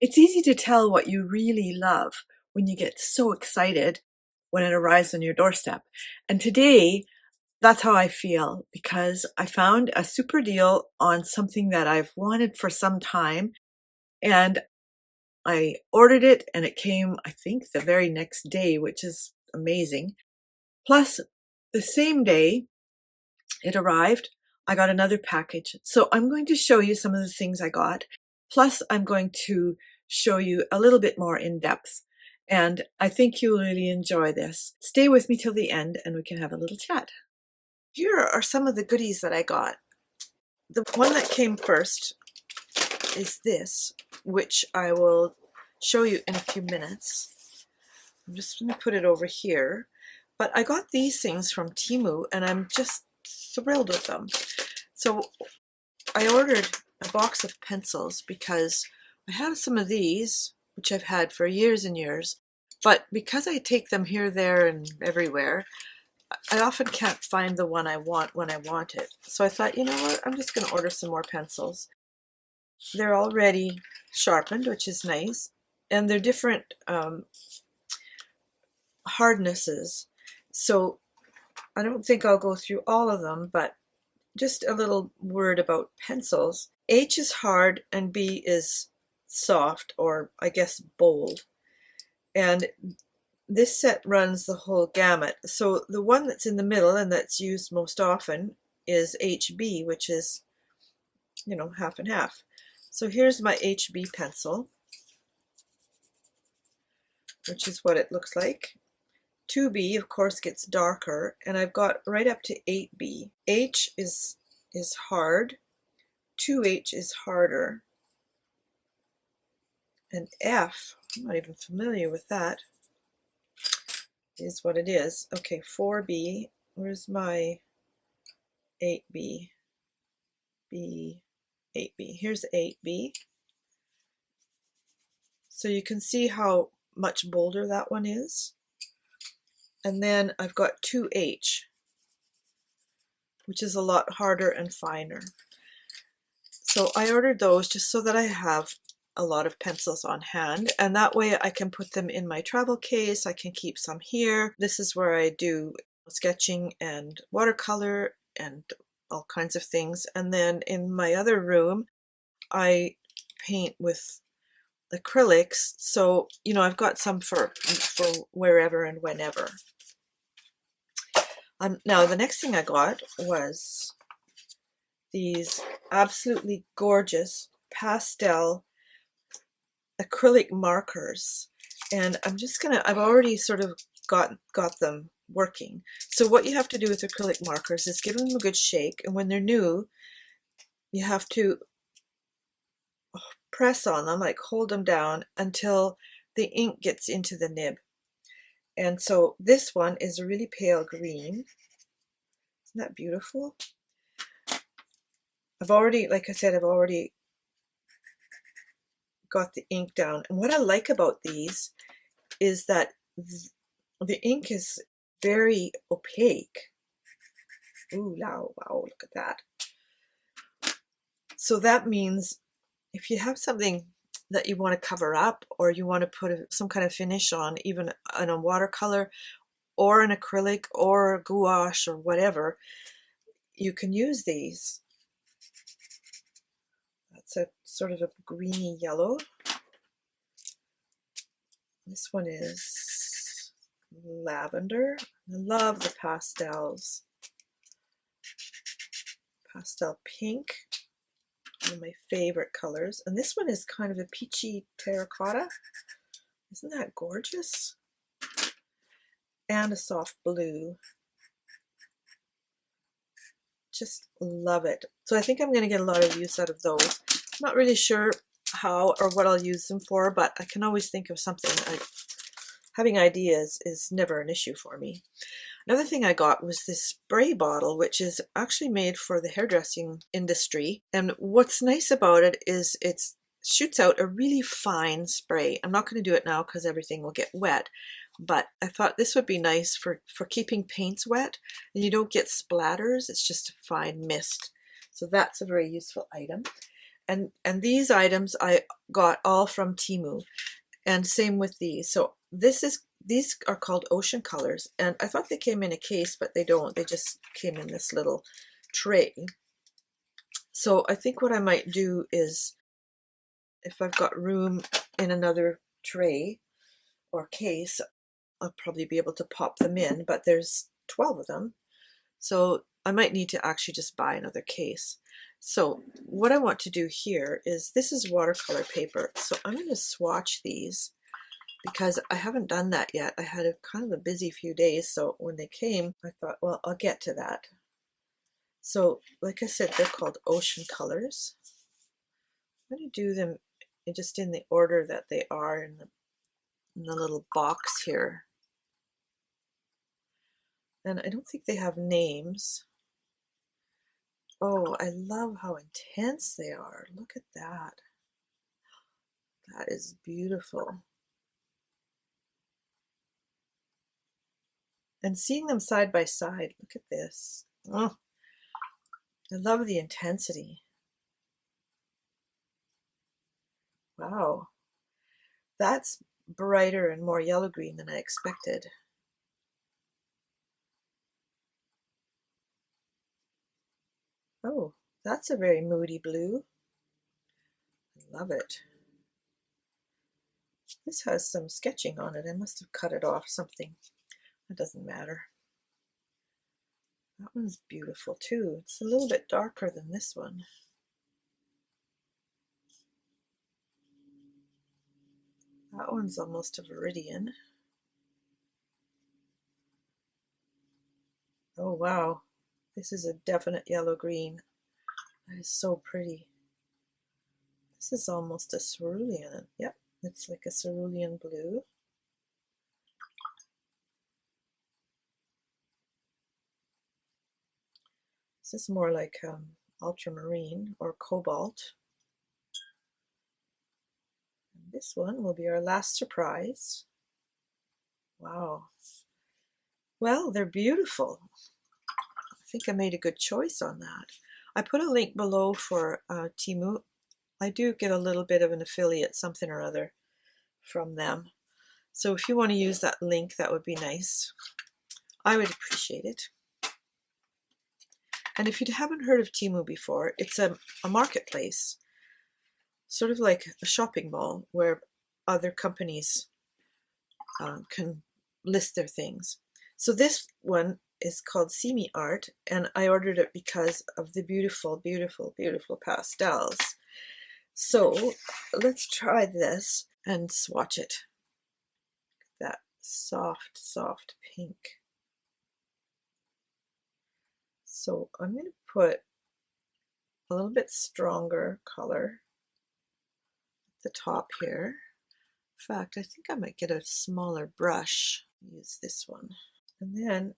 It's easy to tell what you really love when you get so excited when it arrives on your doorstep. And today, that's how I feel because I found a super deal on something that I've wanted for some time, and I ordered it and it came, I think, the very next day, which is amazing. Plus, the same day it arrived, I got another package. So I'm going to show you some of the things I got. Plus, I'm going to show you a little bit more in depth. And I think you'll really enjoy this. Stay with me till the end and we can have a little chat. Here are some of the goodies that I got. The one that came first is this, which I will show you in a few minutes. I'm just going to put it over here. But I got these things from Temu and I'm just thrilled with them. So I ordered a box of pencils because I have some of these, which I've had for years and years, but because I take them here, there, and everywhere, I often can't find the one I want when I want it. So I thought, you know what, I'm just going to order some more pencils. They're already sharpened, which is nice, and they're different hardnesses. So I don't think I'll go through all of them, but just a little word about pencils. H is hard and B is soft, or I guess bold. And this set runs the whole gamut. So the one that's in the middle and that's used most often is HB, which is, you know, half and half. So here's my HB pencil, which is what it looks like. 2B, of course, gets darker, and I've got right up to 8B. H is hard, 2H is harder, and F, I'm not even familiar with that, is what it is. Okay, 4B, where's my 8B? B, 8B, here's 8B. So you can see how much bolder that one is. And then I've got 2H, which is a lot harder and finer. So I ordered those just so that I have a lot of pencils on hand, and that way I can put them in my travel case. I can keep some here. This is where I do sketching and watercolor and all kinds of things. And then in my other room, I paint with acrylics. So, you know, I've got some for wherever and whenever. Now, the next thing I got was these absolutely gorgeous pastel acrylic markers. And I'm just gonna, I've already sort of got them working. So what you have to do with acrylic markers is give them a good shake. And when they're new, you have to press on them, like hold them down until the ink gets into the nib. And so this one is a really pale green. Isn't that beautiful? I've already, like I said, I've already got the ink down. And what I like about these is that the ink is very opaque. Ooh, wow, look at that. So that means if you have something that you want to cover up, or you want to put some kind of finish on, even on a watercolor or an acrylic or a gouache or whatever, you can use these. That's a sort of a greeny yellow. This one is lavender. I love the pastels. Pastel pink, one of my favorite colors. And this one is kind of a peachy terracotta. Isn't that gorgeous? And a soft blue. Just love it. So I think I'm going to get a lot of use out of those. I'm not really sure how or what I'll use them for, but I can always think of something. Having ideas is never an issue for me. Another thing I got was this spray bottle, which is actually made for the hairdressing industry. And what's nice about it is it shoots out a really fine spray. I'm not going to do it now because everything will get wet, but I thought this would be nice for keeping paints wet, and you don't get splatters. It's just a fine mist. So that's a very useful item. And these items I got all from Temu, and same with these. So these are called ocean colors, and I thought they came in a case, but they don't. They just came in this little tray. So I think what I might do is, if I've got room in another tray or case, I'll probably be able to pop them in, but there's 12 of them. So I might need to actually just buy another case. So what I want to do here is, this is watercolor paper. So I'm going to swatch these because I haven't done that yet. I had a kind of a busy few days. So when they came, I thought, well, I'll get to that. So like I said, they're called ocean colors. I'm going to do them just in the order that they are in the little box here. And I don't think they have names. Oh, I love how intense they are. Look at that. That is beautiful. And seeing them side by side, look at this. Oh, I love the intensity. Wow. That's brighter and more yellow-green than I expected. Oh, that's a very moody blue. I love it. This has some sketching on it. I must have cut it off something. It doesn't matter. That one's beautiful too. It's a little bit darker than this one. That one's almost a viridian. Oh wow, this is a definite yellow-green. That is so pretty. This is almost a cerulean. Yep, it's like a cerulean blue. This is more like ultramarine or cobalt. And this one will be our last surprise. Wow. Well, they're beautiful. I think I made a good choice on that. I put a link below for Temu. I do get a little bit of an affiliate, something or other, from them. So if you want to use that link, that would be nice. I would appreciate it. And if you haven't heard of Temu before, it's a marketplace, sort of like a shopping mall where other companies can list their things. So this one is called Seei Art, and I ordered it because of the beautiful, beautiful, beautiful pastels. So let's try this and swatch it. That soft, soft pink. So I'm going to put a little bit stronger color at the top here. In fact, I think I might get a smaller brush. Use this one. And then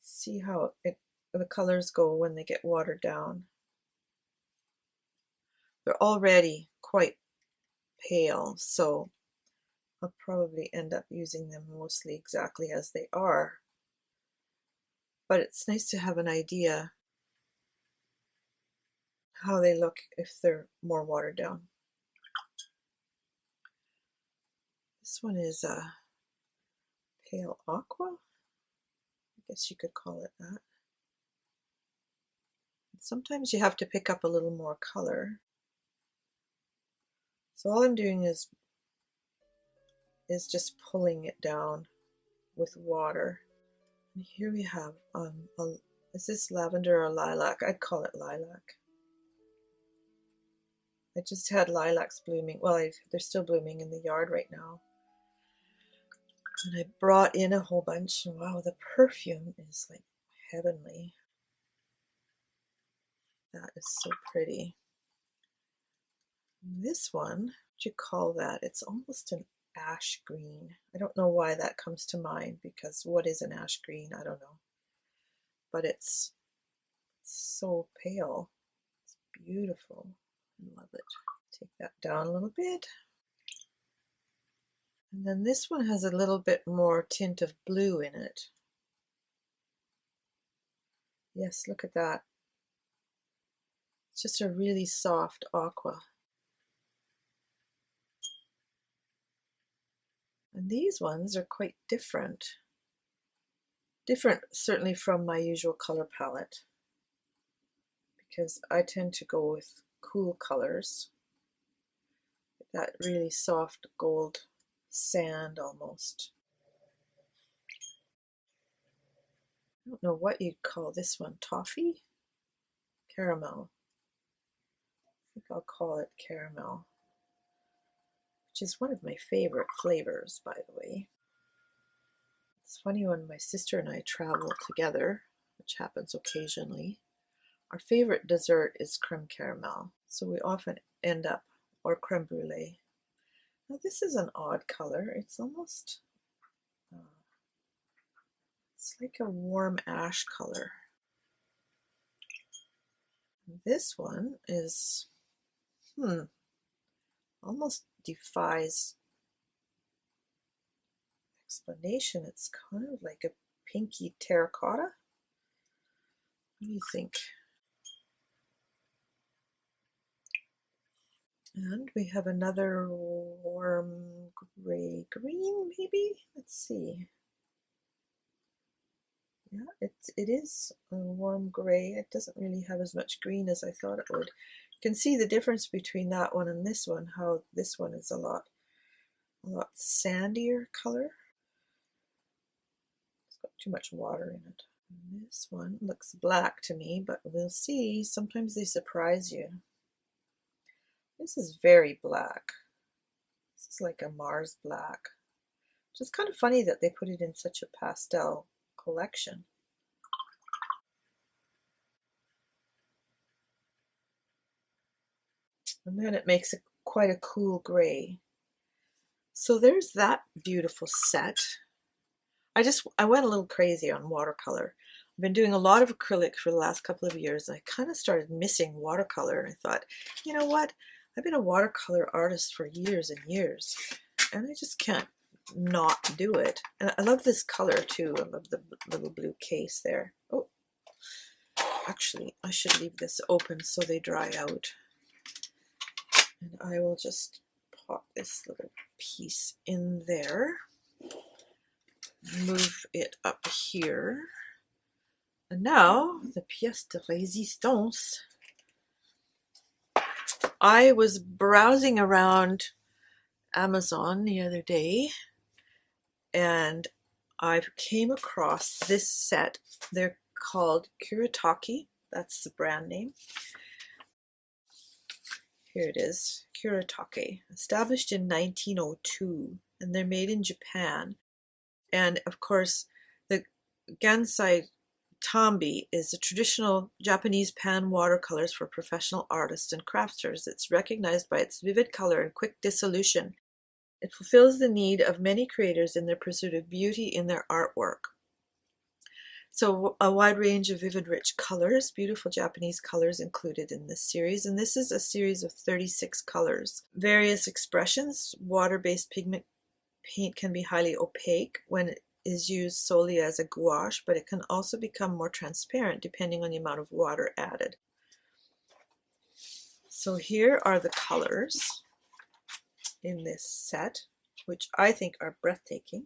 see how the colors go when they get watered down. They're already quite pale, so I'll probably end up using them mostly exactly as they are. But it's nice to have an idea how they look if they're more watered down. This one is a pale aqua. I guess you could call it that. Sometimes you have to pick up a little more color. So all I'm doing is just pulling it down with water. And here we have, is this lavender or lilac? I'd call it lilac. I just had lilacs blooming. Well, they're still blooming in the yard right now. And I brought in a whole bunch. Wow, the perfume is like heavenly. That is so pretty. This one, what you call that? It's almost an ash green. I don't know why that comes to mind, because what is an ash green? I don't know. But it's so pale. It's beautiful. I love it. Take that down a little bit. And then this one has a little bit more tint of blue in it. Yes, look at that. It's just a really soft aqua. And these ones are quite different. Different certainly from my usual color palette, because I tend to go with cool colors. That really soft gold sand almost. I don't know what you'd call this one. Toffee? Caramel. I think I'll call it caramel, which is one of my favorite flavors, by the way. It's funny, when my sister and I travel together, which happens occasionally, our favorite dessert is creme caramel, so we often end up, or creme brulee. Now this is an odd color. It's almost, it's like a warm ash color. This one is, almost defies explanation. It's kind of like a pinky terracotta. What do you think? And we have another warm gray green, maybe? Let's see. Yeah, it is a warm gray. It doesn't really have as much green as I thought it would. You can see the difference between that one and this one, how this one is a lot sandier color. It's got too much water in it. And this one looks black to me, but we'll see. Sometimes they surprise you. This is very black. This is like a Mars black. Which is kind of funny that they put it in such a pastel collection. And then it makes it quite a cool gray. So there's that beautiful set. I went a little crazy on watercolor. I've been doing a lot of acrylic for the last couple of years. I kind of started missing watercolor, and I thought, you know what? I've been a watercolor artist for years and years, and I just can't not do it. And I love this color too. I love the little blue case there. Oh, actually, I should leave this open so they dry out. And I will just pop this little piece in there, move it up here. And now, the pièce de résistance. I was browsing around Amazon the other day, and I came across this set. They're called CRICUT. That's the brand name. Here it is, CRICUT, established in 1902, and they're made in Japan. And of course, the Gansai Tambi is a traditional Japanese pan watercolors for professional artists and crafters. It's recognized by its vivid color and quick dissolution. It fulfills the need of many creators in their pursuit of beauty in their artwork. So a wide range of vivid, rich colors, beautiful Japanese colors included in this series. And this is a series of 36 colors. Various expressions. Water-based pigment paint can be highly opaque when it is used solely as a gouache, but it can also become more transparent depending on the amount of water added. So here are the colors in this set, which I think are breathtaking.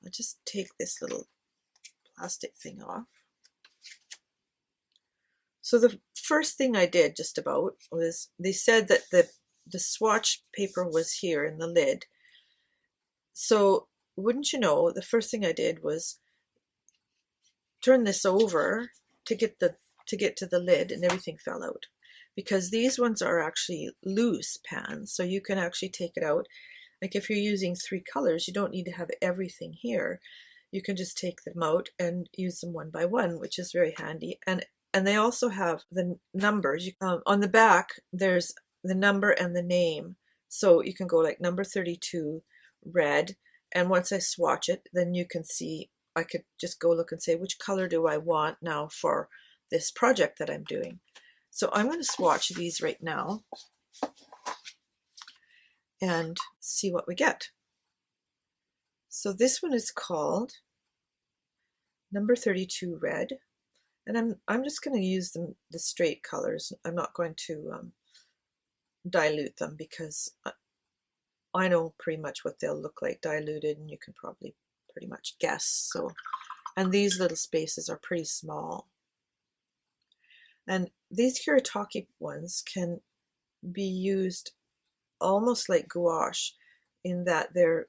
I'll just take this little plastic thing off. So the first thing I did just about was, they said that the swatch paper was here in the lid. So wouldn't you know, the first thing I did was turn this over to get to the lid, and everything fell out, because these ones are actually loose pans, so you can actually take it out. Like if you're using 3 colors, you don't need to have everything here. You can just take them out and use them one by one, which is very handy. And they also have the numbers. On the back, there's the number and the name. So you can go like number 32, red. And once I swatch it, then you can see, I could just go look and say, which color do I want now for this project that I'm doing? So I'm going to swatch these right now and see what we get. So this one is called number 32 red. And I'm just going to use the straight colors. I'm not going to dilute them because I know pretty much what they'll look like diluted, and you can probably pretty much guess. So, and these little spaces are pretty small. And these CRICUT ones can be used almost like gouache in that they're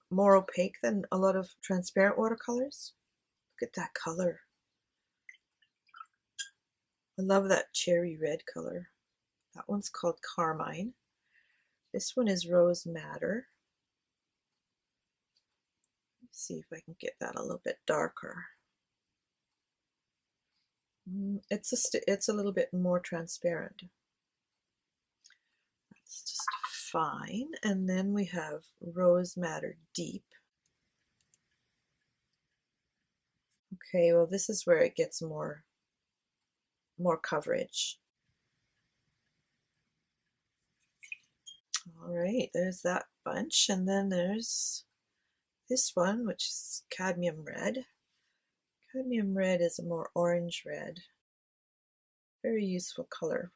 more opaque than a lot of transparent watercolors. Look at that color. I love that cherry red color. That one's called Carmine. This one is Rose Madder. Let's see if I can get that a little bit darker. It's a little bit more transparent. That's just fine. And then we have Rose Madder Deep. Okay, well this is where it gets more coverage. All right, there's that bunch, and then there's this one, which is Cadmium Red. Cadmium Red is a more orange red. Very useful color.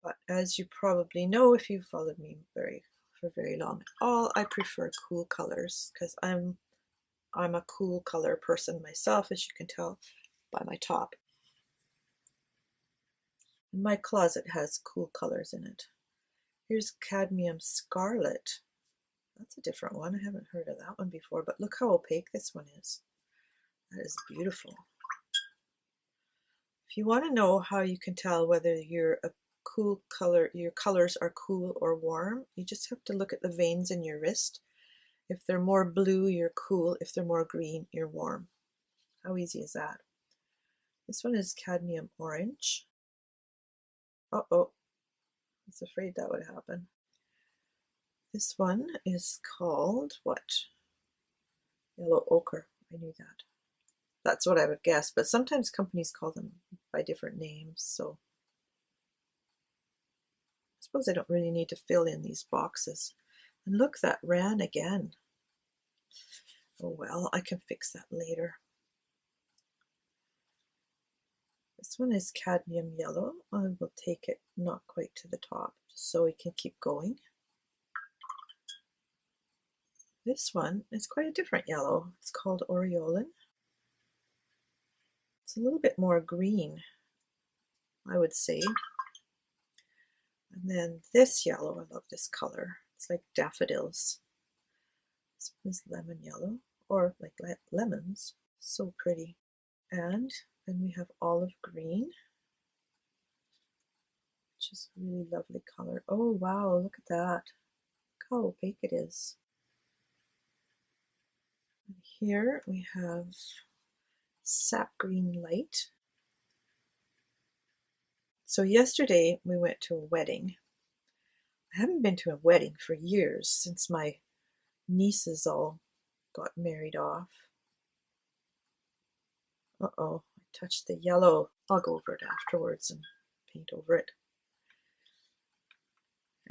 But as you probably know, if you've followed me for very long at all, I prefer cool colors because I'm a cool color person myself, as you can tell by my top. My closet has cool colors in it. Here's Cadmium Scarlet. That's a different one. I haven't heard of that one before, but look how opaque this one is. That is beautiful. If you want to know how you can tell whether you're a cool color, your colors are cool or warm, you just have to look at the veins in your wrist. If they're more blue, you're cool. If they're more green, you're warm. How easy is that? This one is Cadmium Orange. Uh-oh, I was afraid that would happen. This one is called what? Yellow Ochre. I knew that. That's what I would guess, but sometimes companies call them by different names, so I suppose I don't really need to fill in these boxes. And look, that ran again. Oh well, I can fix that later. This one is Cadmium Yellow. I will take it not quite to the top, just so we can keep going. This one is quite a different yellow. It's called Aureolin. It's a little bit more green, I would say. And then this yellow, I love this color. It's like daffodils. This one is lemon yellow, or like lemons. So pretty. And then we have olive green, which is a really lovely color. Oh wow, look at that. Look how opaque it is. And here we have sap green light. So yesterday we went to a wedding. I haven't been to a wedding for years, since my nieces all got married off. Uh-oh, I touched the yellow. I'll go over it afterwards and paint over it.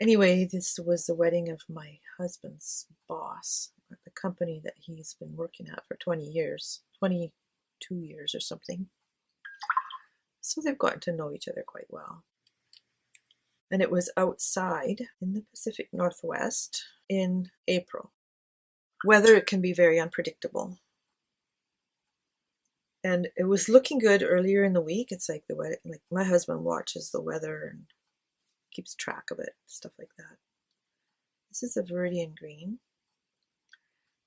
Anyway, this was the wedding of my husband's boss at the company that he's been working at for 20 years, 22 years or something. So they've gotten to know each other quite well. And it was outside in the Pacific Northwest in April. Weather can be very unpredictable. And it was looking good earlier in the week. It's like the weather, like my husband watches the weather and keeps track of it, stuff like that. This is a Viridian green.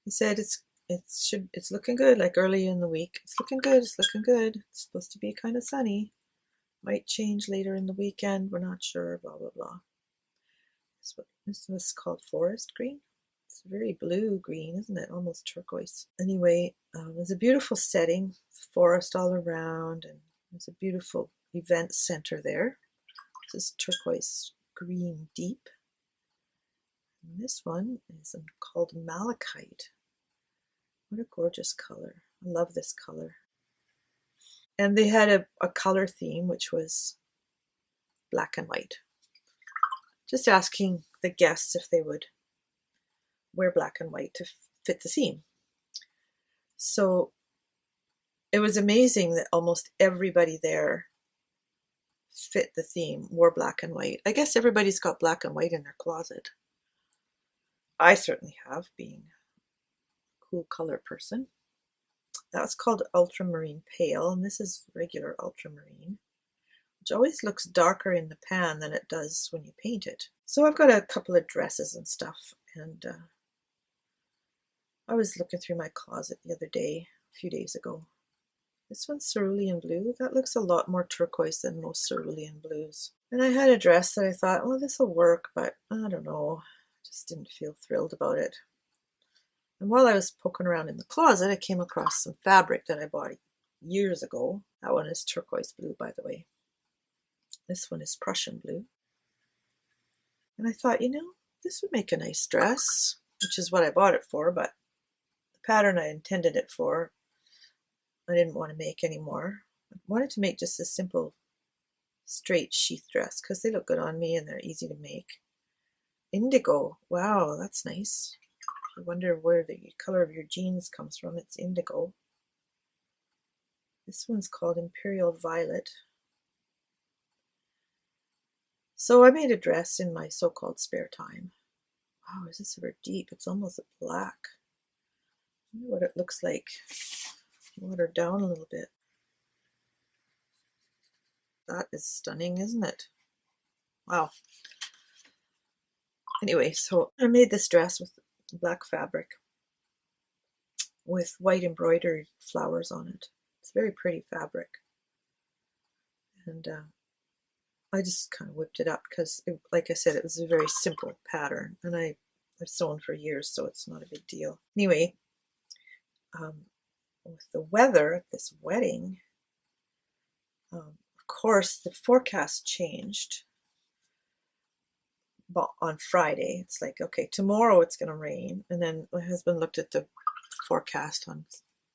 He said it's looking good, like early in the week. It's looking good, it's looking good. It's supposed to be kind of sunny. Might change later in the weekend, we're not sure, blah, blah, blah. This was called forest green. It's very blue green, isn't it? Almost turquoise. Anyway, it's a beautiful setting, forest all around, and there's a beautiful event center there. This is turquoise green deep. And this one is called malachite. What a gorgeous color. I love this color. And they had a color theme, which was black and white. Just asking the guests if they would wear black and white to fit the theme. So it was amazing that almost everybody there fit the theme, wore black and white. I guess everybody's got black and white in their closet. I certainly have, being a cool color person. That's called ultramarine pale, and this is regular ultramarine, which always looks darker in the pan than it does when you paint it. So I've got a couple of dresses and stuff, and I was looking through my closet the other day, a few days ago. This one's cerulean blue. That looks a lot more turquoise than most cerulean blues. And I had a dress that I thought, well, this will work, but I don't know. I just didn't feel thrilled about it. And while I was poking around in the closet, I came across some fabric that I bought years ago. That one is turquoise blue, by the way. This one is Prussian blue. And I thought, you know, this would make a nice dress, which is what I bought it for, but the pattern I intended it for, I didn't want to make anymore. I wanted to make just a simple straight sheath dress because they look good on me and they're easy to make. Indigo. Wow, that's nice. I wonder where the color of your jeans comes from. It's indigo. This one's called Imperial Violet. So I made a dress in my so-called spare time. Wow, is this ever deep? It's almost black. I wonder what it looks like. Watered down a little bit. That is stunning, isn't it? Wow. Anyway, so I made this dress with black fabric with white embroidered flowers on it. It's very pretty fabric. And I just kind of whipped it up because, like I said, it was a very simple pattern. And I've sewn for years, so it's not a big deal. Anyway, with the weather at this wedding, of course, the forecast changed on Friday. It's like, okay, tomorrow it's going to rain. And then my husband looked at the forecast on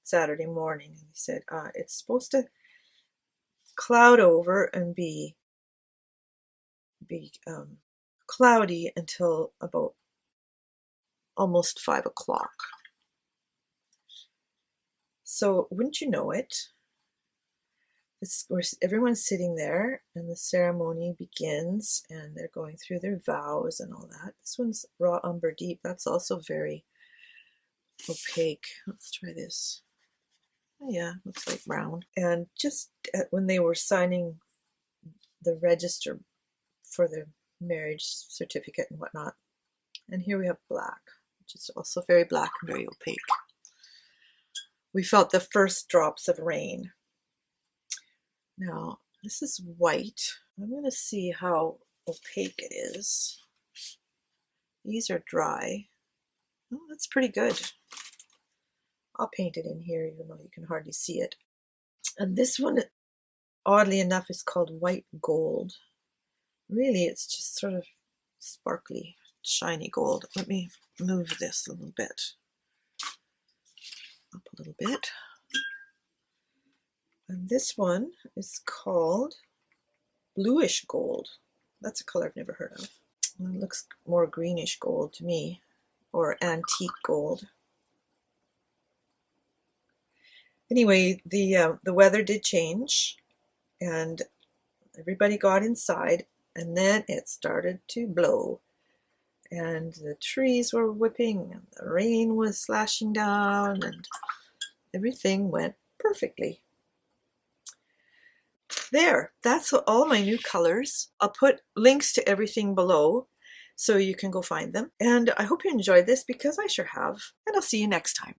Saturday morning and he said, it's supposed to cloud over and be cloudy until about almost 5 o'clock. So wouldn't you know it, everyone's sitting there and the ceremony begins and they're going through their vows and all that. This one's raw umber deep. That's also very opaque. Let's try this. Oh yeah, looks like brown. And just when they were signing the register for the marriage certificate and whatnot. And here we have black, which is also very black and very opaque. We felt the first drops of rain. Now, this is white. I'm going to see how opaque it is. These are dry. Oh, that's pretty good. I'll paint it in here, even though you can hardly see it. And this one, oddly enough, is called white gold. Really, it's just sort of sparkly, shiny gold. Let me move this a little bit. Up a little bit. And this one is called bluish gold. That's a color I've never heard of. It looks more greenish gold to me, or antique gold. Anyway, the weather did change, and everybody got inside, and then it started to blow. And the trees were whipping, and the rain was slashing down, and everything went perfectly. There, that's all my new colors. I'll put links to everything below so you can go find them. And I hope you enjoyed this because I sure have. And I'll see you next time.